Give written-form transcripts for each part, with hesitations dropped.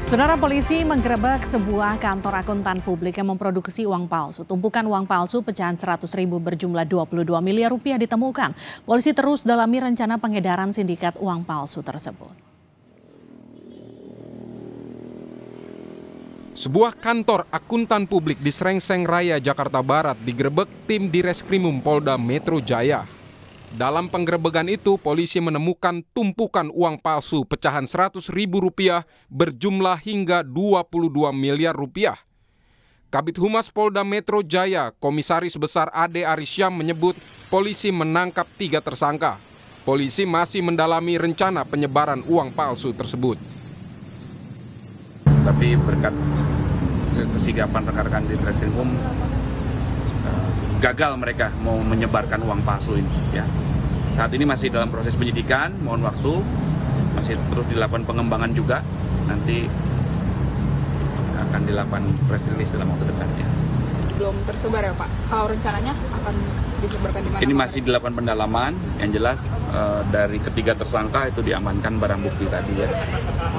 Saudara, polisi menggerebek sebuah kantor akuntan publik yang memproduksi uang palsu. Tumpukan uang palsu pecahan 100.000 berjumlah 22 miliar rupiah ditemukan. Polisi terus dalami rencana pengedaran sindikat uang palsu tersebut. Sebuah kantor akuntan publik di Srengseng Raya, Jakarta Barat digerebek tim Direskrimum Polda Metro Jaya. Dalam penggerebekan itu, polisi menemukan tumpukan uang palsu pecahan 100.000 rupiah berjumlah hingga 22 miliar rupiah. Kabid Humas Polda Metro Jaya, Komisaris Besar Ade Arisyam menyebut polisi menangkap 3 tersangka. Polisi masih mendalami rencana penyebaran uang palsu tersebut. Tapi berkat kesigapan rekan-rekan di Treskrimum, gagal mereka mau menyebarkan uang palsu ini. Ya. Saat ini masih dalam proses penyidikan, mohon waktu, masih terus dilakukan pengembangan juga. Nanti akan dilakukan press release dalam waktu dekat. Ya. Belum tersebar ya Pak? Kalau rencananya akan disebarkan di mana? Ini masih dilakukan pendalaman, yang jelas dari ketiga tersangka itu diamankan barang bukti tadi ya,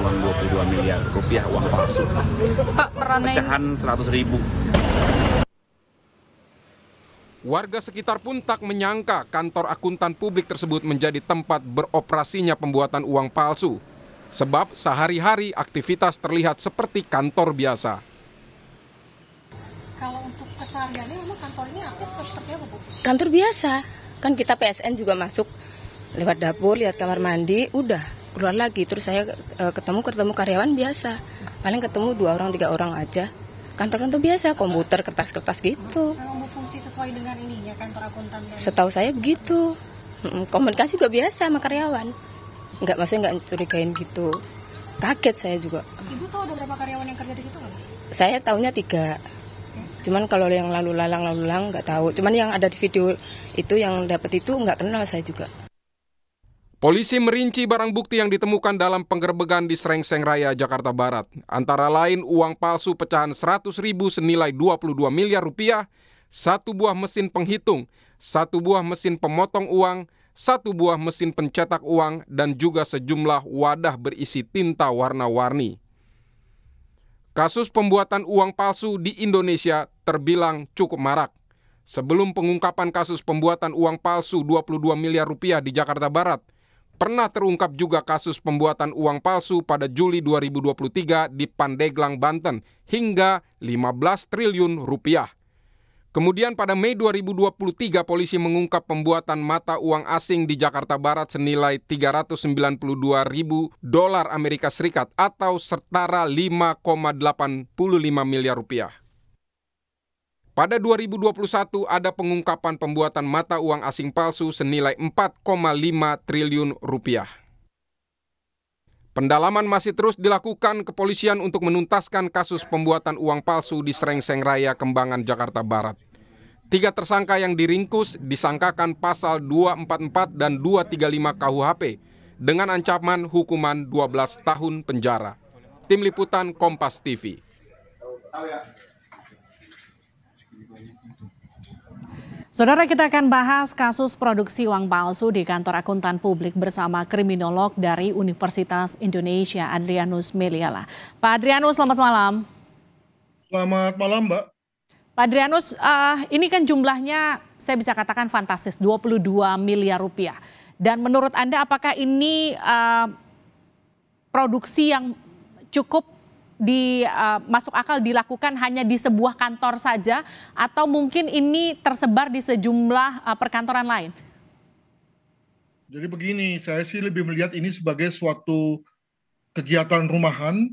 uang 22 miliar rupiah uang palsu. Pak, pecahan 100.000. Warga sekitar pun tak menyangka kantor akuntan publik tersebut menjadi tempat beroperasinya pembuatan uang palsu. Sebab sehari-hari aktivitas terlihat seperti kantor biasa. Kalau untuk kesehariannya memang kantor ini aktif seperti apa, Bu? Kantor biasa, kan kita PSN juga masuk lewat dapur, lihat kamar mandi, udah keluar lagi. Terus saya ketemu karyawan biasa, paling ketemu 2 orang 3 orang aja. Kantor-kantor biasa, komputer, kertas-kertas gitu. Memang berfungsi sesuai dengan ini ya, kantor akuntan? Setahu saya begitu. Komunikasi juga biasa sama karyawan. Maksudnya nggak curigain gitu. Kaget saya juga. Ibu tahu ada berapa karyawan yang kerja di situ nggak? Saya tahunya 3. Cuman kalau yang lalu lalang nggak tahu. Cuman yang ada di video itu yang dapat itu nggak kenal saya juga. Polisi merinci barang bukti yang ditemukan dalam penggerebekan di Srengseng Raya, Jakarta Barat. Antara lain uang palsu pecahan 100.000 senilai 22 miliar rupiah, 1 buah mesin penghitung, 1 buah mesin pemotong uang, 1 buah mesin pencetak uang, dan juga sejumlah wadah berisi tinta warna-warni. Kasus pembuatan uang palsu di Indonesia terbilang cukup marak. Sebelum pengungkapan kasus pembuatan uang palsu 22 miliar rupiah di Jakarta Barat, pernah terungkap juga kasus pembuatan uang palsu pada Juli 2023 di Pandeglang, Banten hingga 15 triliun rupiah. Kemudian pada Mei 2023 polisi mengungkap pembuatan mata uang asing di Jakarta Barat senilai 392.000 dolar Amerika Serikat atau setara 5,85 miliar rupiah. Pada 2021 ada pengungkapan pembuatan mata uang asing palsu senilai 4,5 triliun rupiah. Pendalaman masih terus dilakukan kepolisian untuk menuntaskan kasus pembuatan uang palsu di Srengseng Raya, Kembangan, Jakarta Barat. 3 tersangka yang diringkus disangkakan pasal 244 dan 235 KUHP dengan ancaman hukuman 12 tahun penjara. Tim Liputan Kompas TV. Saudara, kita akan bahas kasus produksi uang palsu di kantor akuntan publik bersama kriminolog dari Universitas Indonesia, Adrianus Meliala. Pak Adrianus, selamat malam. Selamat malam, Mbak. Pak Adrianus, ini kan jumlahnya saya bisa katakan fantastis, 22 miliar rupiah. Dan menurut Anda apakah ini produksi yang cukup masuk akal dilakukan hanya di sebuah kantor saja atau mungkin ini tersebar di sejumlah perkantoran lain? Jadi begini, saya sih lebih melihat ini sebagai suatu kegiatan rumahan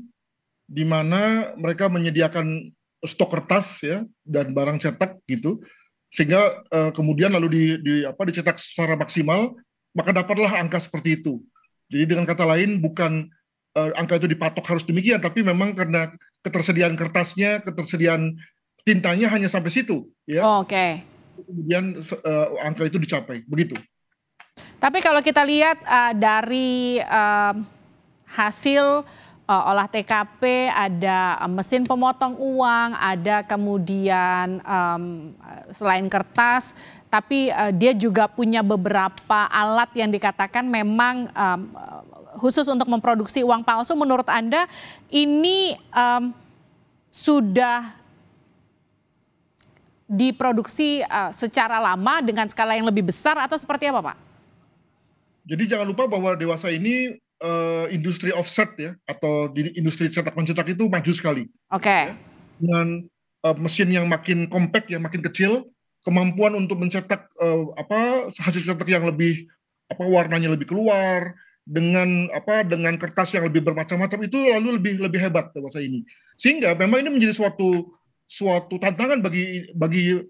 di mana mereka menyediakan stok kertas ya dan barang cetak gitu, sehingga kemudian lalu dicetak secara maksimal, maka dapatlah angka seperti itu. Jadi dengan kata lain bukan angka itu dipatok harus demikian, tapi memang karena ketersediaan kertasnya, ketersediaan tintanya hanya sampai situ, ya. Oh, oke. Kemudian angka itu dicapai, begitu. Tapi kalau kita lihat dari hasil olah TKP, ada mesin pemotong uang, ada kemudian selain kertas, tapi dia juga punya beberapa alat yang dikatakan memang khusus untuk memproduksi uang palsu, menurut Anda ini sudah diproduksi secara lama dengan skala yang lebih besar atau seperti apa, Pak? Jadi jangan lupa bahwa Dewasa ini industri offset ya, atau di industri cetak mencetak itu maju sekali. Oke. Dengan mesin yang makin compact, yang makin kecil, kemampuan untuk mencetak hasil cetak yang lebih warnanya lebih keluar, dengan kertas yang lebih bermacam-macam, itu lalu lebih hebat Dewasa ini. Sehingga memang ini menjadi suatu tantangan bagi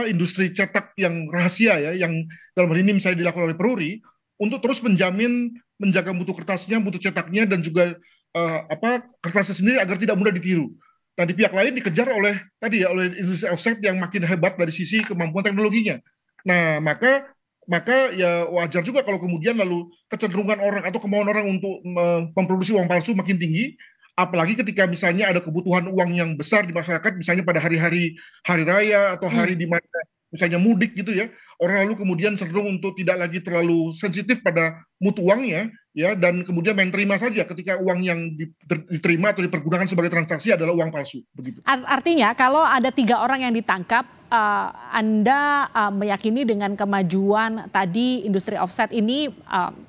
industri cetak yang rahasia ya, yang dalam hal ini misalnya dilakukan oleh Peruri, untuk terus menjaga mutu kertasnya, mutu cetaknya, dan juga kertasnya sendiri agar tidak mudah ditiru. Nah, di pihak lain dikejar oleh industri offset yang makin hebat dari sisi kemampuan teknologinya. Nah, maka ya wajar juga kalau kemudian lalu kecenderungan orang atau kemauan orang untuk memproduksi uang palsu makin tinggi, apalagi ketika misalnya ada kebutuhan uang yang besar di masyarakat, misalnya pada hari raya atau hari di mana misalnya mudik gitu ya, orang lalu kemudian cenderung untuk tidak lagi terlalu sensitif pada mutu uangnya ya, dan kemudian main terima saja ketika uang yang diterima atau dipergunakan sebagai transaksi adalah uang palsu begitu. Artinya kalau ada 3 orang yang ditangkap, Anda meyakini dengan kemajuan tadi industri offset ini,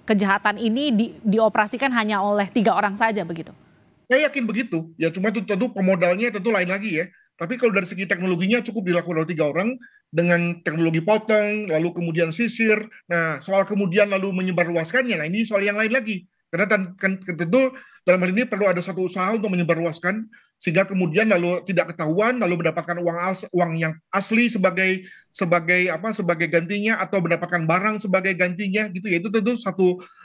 kejahatan ini dioperasikan hanya oleh 3 orang saja begitu? Saya yakin begitu ya, cuma tentu pemodalnya tentu lain lagi ya. Tapi kalau dari segi teknologinya cukup dilakukan oleh 3 orang dengan teknologi potong, lalu kemudian sisir. Nah, soal kemudian lalu menyebarluaskannya, nah ini soal yang lain lagi. Karena tentu dalam hal ini perlu ada satu usaha untuk menyebarluaskan, sehingga kemudian lalu tidak ketahuan, lalu mendapatkan uang yang asli sebagai gantinya, atau mendapatkan barang sebagai gantinya gitu ya. Itu tentu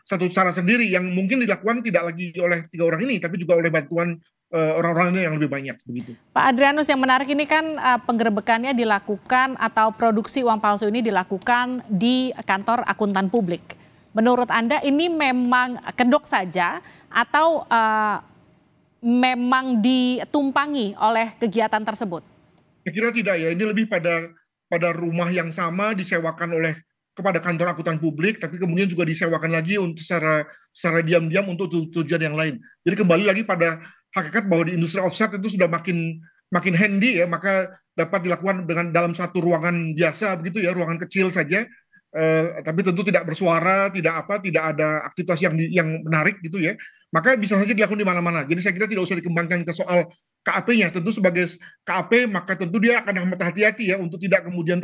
satu cara sendiri yang mungkin dilakukan tidak lagi oleh 3 orang ini, tapi juga oleh bantuan orang-orang yang lebih banyak begitu. Pak Adrianus, yang menarik ini kan penggerebekannya dilakukan atau produksi uang palsu ini dilakukan di kantor akuntan publik. Menurut Anda ini memang kedok saja atau memang ditumpangi oleh kegiatan tersebut? Saya kira tidak ya, ini lebih pada rumah yang sama disewakan kepada kantor akuntan publik, tapi kemudian juga disewakan lagi untuk secara diam-diam untuk tujuan yang lain. Jadi kembali lagi pada hakikat bahwa di industri offset itu sudah makin handy ya, maka dapat dilakukan dengan dalam satu ruangan biasa begitu ya, ruangan kecil saja, tapi tentu tidak bersuara, tidak ada aktivitas yang menarik gitu ya, maka bisa saja dilakukan di mana-mana. Jadi saya kira tidak usah dikembangkan ke soal KAP-nya. Tentu sebagai KAP maka tentu dia akan amat hati-hati ya untuk tidak kemudian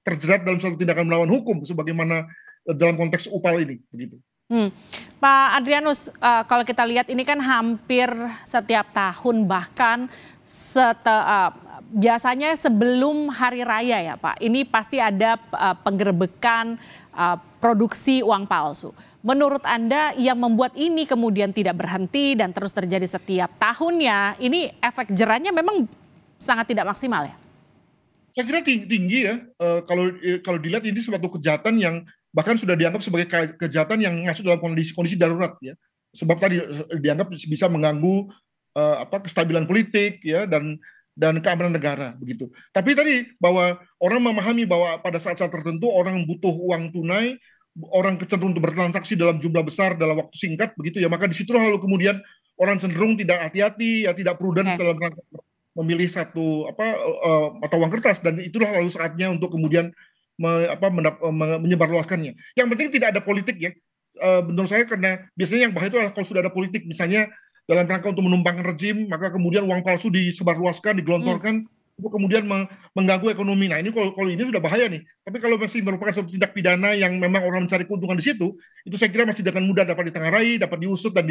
terjerat dalam suatu tindakan melawan hukum sebagaimana dalam konteks UPAL ini begitu. Pak Adrianus, kalau kita lihat ini kan hampir setiap tahun, bahkan biasanya sebelum hari raya ya Pak, ini pasti ada penggerebekan produksi uang palsu. Menurut Anda yang membuat ini kemudian tidak berhenti dan terus terjadi setiap tahunnya, ini efek jerahnya memang sangat tidak maksimal ya? Saya kira tinggi ya, kalau dilihat ini suatu kejahatan yang bahkan sudah dianggap sebagai kejahatan yang masuk dalam kondisi darurat ya, sebab tadi dianggap bisa mengganggu kestabilan politik ya, dan keamanan negara begitu. Tapi tadi bahwa orang memahami bahwa pada saat-saat tertentu orang butuh uang tunai, orang cenderung untuk bertransaksi dalam jumlah besar dalam waktu singkat begitu ya, maka di situ lalu kemudian orang cenderung tidak hati-hati ya, tidak prudent dalam rangka memilih satu mata uang kertas, dan itulah lalu saatnya untuk kemudian menyebarluaskannya. Yang penting tidak ada politik ya, menurut saya, karena biasanya yang bahaya itu adalah kalau sudah ada politik, misalnya dalam rangka untuk menumpangkan rejim, maka kemudian uang palsu disebarluaskan, digelontorkan, untuk kemudian mengganggu ekonomi. Nah ini kalau ini sudah bahaya nih. Tapi kalau masih merupakan suatu tindak pidana yang memang orang mencari keuntungan di situ, itu saya kira masih dengan mudah dapat ditengarai, dapat diusut, dan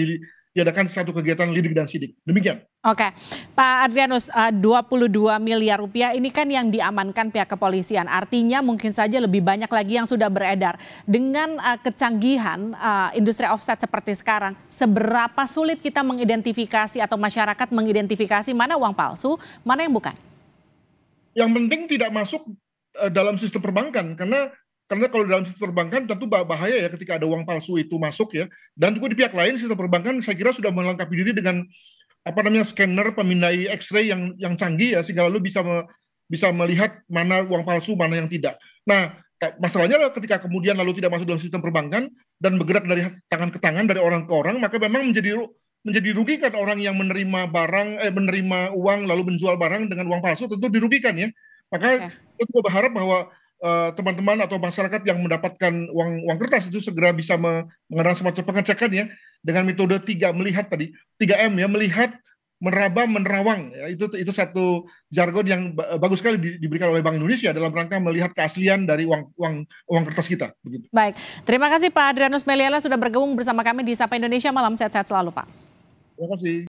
diadakan satu kegiatan lidik dan sidik. Demikian. Oke, Pak Adrianus, 22 miliar rupiah ini kan yang diamankan pihak kepolisian. Artinya mungkin saja lebih banyak lagi yang sudah beredar. Dengan kecanggihan industri offset seperti sekarang, seberapa sulit kita mengidentifikasi atau masyarakat mengidentifikasi mana uang palsu, mana yang bukan? Yang penting tidak masuk dalam sistem perbankan, karena kalau dalam sistem perbankan tentu bahaya ya ketika ada uang palsu itu masuk ya. Dan juga di pihak lain sistem perbankan saya kira sudah melengkapi diri dengan scanner pemindai X-ray yang canggih ya, sehingga lalu bisa melihat mana uang palsu, mana yang tidak. Nah, Masalahnya adalah ketika kemudian lalu tidak masuk dalam sistem perbankan dan bergerak dari tangan ke tangan, dari orang ke orang, maka memang menjadi rugikan orang yang menerima menerima uang lalu menjual barang dengan uang palsu, tentu dirugikan ya. Maka kita juga berharap bahwa teman-teman atau masyarakat yang mendapatkan uang kertas itu segera bisa mengadakan semacam pengecekan ya dengan metode 3M ya, melihat, meraba, menerawang ya, itu satu jargon yang bagus sekali diberikan oleh Bank Indonesia dalam rangka melihat keaslian dari uang kertas kita begitu. Baik, terima kasih Pak Adrianus Meliala sudah bergabung bersama kami di Sapa Indonesia Malam. Sehat-sehat selalu Pak. Terima kasih.